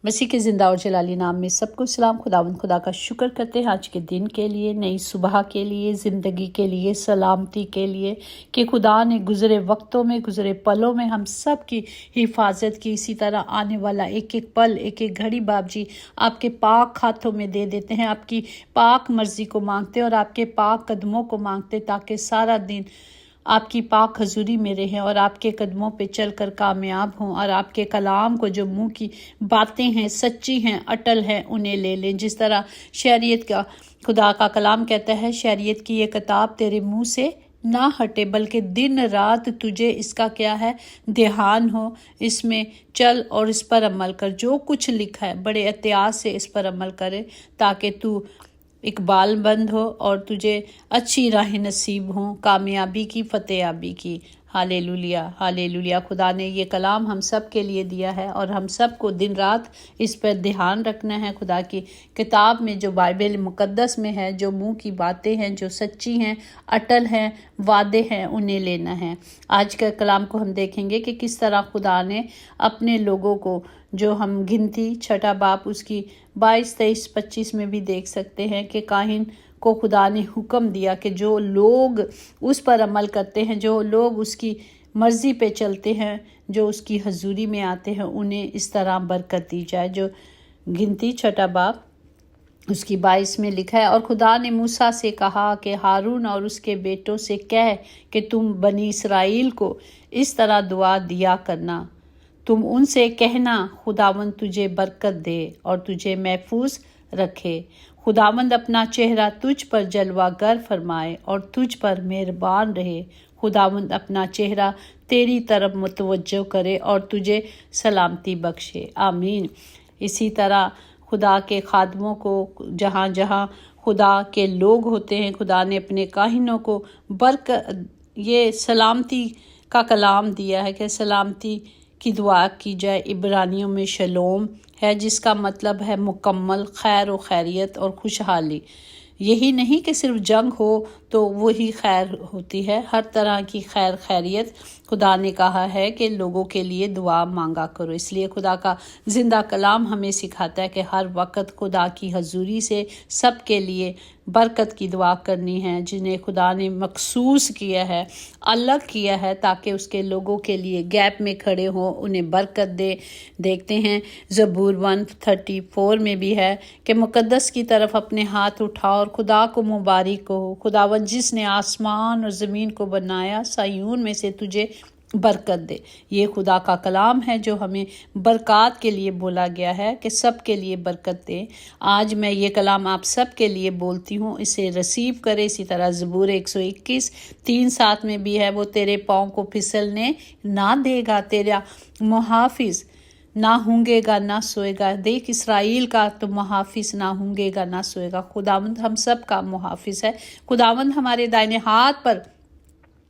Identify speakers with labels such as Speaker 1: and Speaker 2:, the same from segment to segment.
Speaker 1: मसीह के ज़िंदा और जलाली नाम में सबको सलाम। खुदावंद खुदा का शुक्र करते हैं आज के दिन के लिए, नई सुबह के लिए, ज़िंदगी के लिए, सलामती के लिए कि खुदा ने गुज़रे वक्तों में, गुज़रे पलों में हम सब की हिफाजत की। इसी तरह आने वाला एक एक पल, एक एक घड़ी बाप जी आपके पाक हाथों में दे देते हैं, आपकी पाक मर्ज़ी को मांगते हैं और आपके पाक कदमों को मांगते, ताकि सारा दिन आपकी पाक हजूरी में रहें और आपके कदमों पे चलकर कामयाब हों और आपके कलाम को, जो मुंह की बातें हैं, सच्ची हैं, अटल हैं, उन्हें ले लें। जिस तरह शरीयत का खुदा का कलाम कहता है, शरीयत की ये किताब तेरे मुंह से ना हटे, बल्कि दिन रात तुझे इसका क्या है, ध्यान हो, इसमें चल और इस पर अमल कर। जो कुछ लिखा है बड़े एहतियात से इस पर अमल करे, ताकि तू इकबाल बंद हो और तुझे अच्छी राह नसीब हो, कामयाबी की, फतेहाबी की। Hallelujah, hallelujah. खुदा ने ये कलाम हम सब के लिए दिया है और हम सब को दिन रात इस पर ध्यान रखना है। खुदा की किताब में, जो बाइबल मुकद्दस में है, जो मुंह की बातें हैं, जो सच्ची हैं, अटल हैं, वादे हैं, उन्हें लेना है। आज के कलाम को हम देखेंगे कि किस तरह खुदा ने अपने लोगों को, जो हम गिनती छठा बाप उसकी 22, 23, 25 में भी देख सकते हैं कि काहिन को खुदा ने हुक्म दिया कि जो लोग उस पर अमल करते हैं, जो लोग उसकी मर्ज़ी पे चलते हैं, जो उसकी हजूरी में आते हैं, उन्हें इस तरह बरकत दी जाए। जो गिनती छठा बाप उसकी 22 में लिखा है, और खुदा ने मूसा से कहा कि हारून और उसके बेटों से कह कि तुम बनी इसराइल को इस तरह दुआ दिया करना। तुम उनसे कहना, खुदावंद तुझे बरकत दे और तुझे महफूज रखे। खुदावंद अपना चेहरा तुझ पर जलवागर फरमाए और तुझ पर मेहरबान रहे। खुदावंद अपना चेहरा तेरी तरफ मुतवज्जो करे और तुझे सलामती बख्शे। आमीन। इसी तरह खुदा के खादमों को, जहाँ जहाँ खुदा के लोग होते हैं, खुदा ने अपने काहिनों को ये सलामती का कलाम दिया है कि सलामती की दुआ की जाए। इब्रानियों में शलोम है, जिसका मतलब है मुकम्मल खैर व खैरियत और खुशहाली। यही नहीं कि सिर्फ जंग हो तो वही खैर होती है, हर तरह की खैर खैरियत खुदा ने कहा है कि लोगों के लिए दुआ मांगा करो। इसलिए खुदा का ज़िंदा कलाम हमें सिखाता है कि हर वक्त खुदा की हजूरी से सब के लिए बरकत की दुआ करनी है, जिन्हें खुदा ने मखसूस किया है, अलग किया है, ताकि उसके लोगों के लिए गैप में खड़े हों, उन्हें बरकत दे। देखते हैं ज़बूर 134 में भी है कि मुकद्दस की तरफ अपने हाथ उठाओ और खुदा को मुबारक कहो। खुदावंद जिसने आसमान और ज़मीन को बनाया, सायून में से तुझे बरकत दे। ये खुदा का कलाम है जो हमें बरकत के लिए बोला गया है कि सब के लिए बरकत दे। आज मैं ये कलाम आप सब के लिए बोलती हूँ, इसे रिसीव करें। इसी तरह ज़बूर 121 3-7 में भी है, वो तेरे पाँव को फिसलने ना देगा, तेरा मुहाफिज ना होंगेगा ना सोएगा। देख, इसराइल का तो मुहाफिज ना होंगेगा ना सोएगा। खुदावंद हम सब का मुहाफिज है। खुदावंद हमारे दाहिने हाथ पर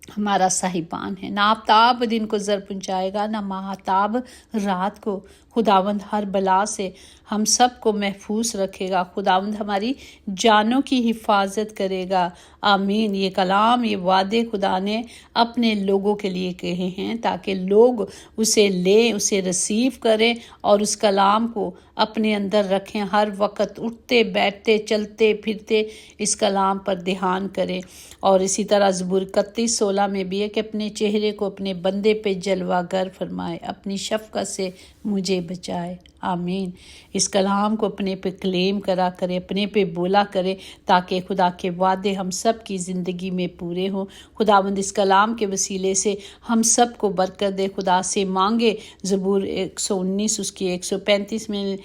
Speaker 1: हमारा साहिबान है। ना आफ्ताब दिन को जर पहुँचाएगा, ना महाताब रात को। खुदावंद हर बला से हम सब को महफूज रखेगा। खुदावंद हमारी जानों की हिफाजत करेगा। आमीन। ये कलाम, ये वादे खुदा ने अपने लोगों के लिए कहे हैं, ताकि लोग उसे लें, उसे रिसीव करें और उस कलाम को अपने अंदर रखें। हर वक्त उठते बैठते चलते फिरते इस कलाम पर ध्यान करें। और इसी तरह ज़बूर 31:16 में भी है कि अपने चेहरे को अपने बंदे पे जलवागर फरमाए, अपनी शफ़क़त से मुझे बचाए। आमीन। इस कलाम को अपने पे क्लेम करा करे, अपने पे बोला करे, ताकि खुदा के वादे हम सब की ज़िंदगी में पूरे हों। खुदावंद इस कलाम के वसीले से हम सब को बरकत दे। खुदा से मांगे। ज़बूर 119 उसकी 135 में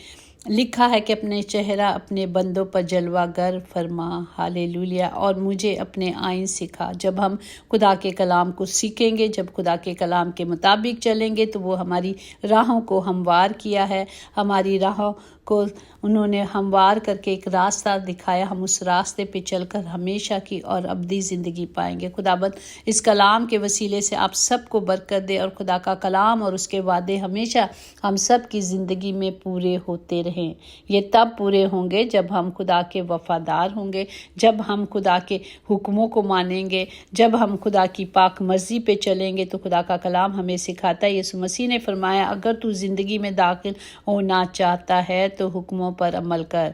Speaker 1: लिखा है कि अपने चेहरा अपने बंदों पर जलवागर फरमा। हालेलुया। और मुझे अपने आइन सिखा। जब हम खुदा के कलाम को सीखेंगे, जब खुदा के कलाम के मुताबिक चलेंगे, तो वो हमारी राहों को हमवार किया है, हमारी राहों को انہوں نے ہموار کر کے ایک راستہ دکھایا، ہم اس راستے پہ چل کر ہمیشہ کی اور ابدی زندگی پائیں گے۔ خداوند اس کلام کے وسیلے سے آپ سب کو برکت دے، اور خدا کا کلام اور اس کے وعدے ہمیشہ ہم سب کی زندگی میں پورے ہوتے رہیں۔ یہ تب پورے ہوں گے جب ہم خدا کے وفادار ہوں گے، جب ہم خدا کے حکموں کو مانیں گے، جب ہم خدا کی پاک مرضی پہ چلیں گے۔ تو خدا کا کلام ہمیں سکھاتا ہے، یسوع مسیح نے فرمایا اگر تو زندگی میں داخل ہونا چاہتا ہے تو حکموں پر عمل کر۔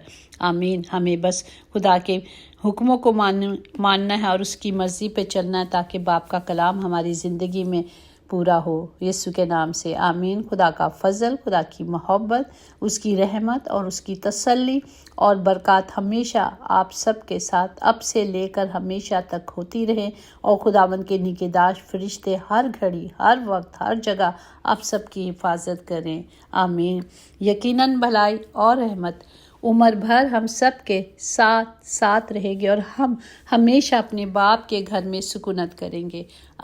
Speaker 1: آمین۔ ہمیں بس خدا کے حکموں کو ماننا ہے اور اس کی مرضی پہ چلنا ہے تاکہ باپ کا کلام ہماری زندگی میں پورا ہو۔ یسوع کے نام سے آمین۔ خدا کا فضل، خدا کی محبت، اس کی رحمت اور اس کی تسلی اور برکات ہمیشہ آپ سب کے ساتھ اب سے لے کر ہمیشہ تک ہوتی رہے، اور خداوند کے نگہداشت فرشتے ہر گھڑی، ہر وقت، ہر جگہ آپ سب کی حفاظت کریں۔ آمین۔ یقیناً بھلائی اور رحمت عمر بھر ہم سب کے ساتھ رہے گی، اور ہم ہمیشہ اپنے باپ کے گھر میں سکونت کریں گے۔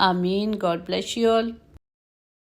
Speaker 1: آمین۔ God bless you all.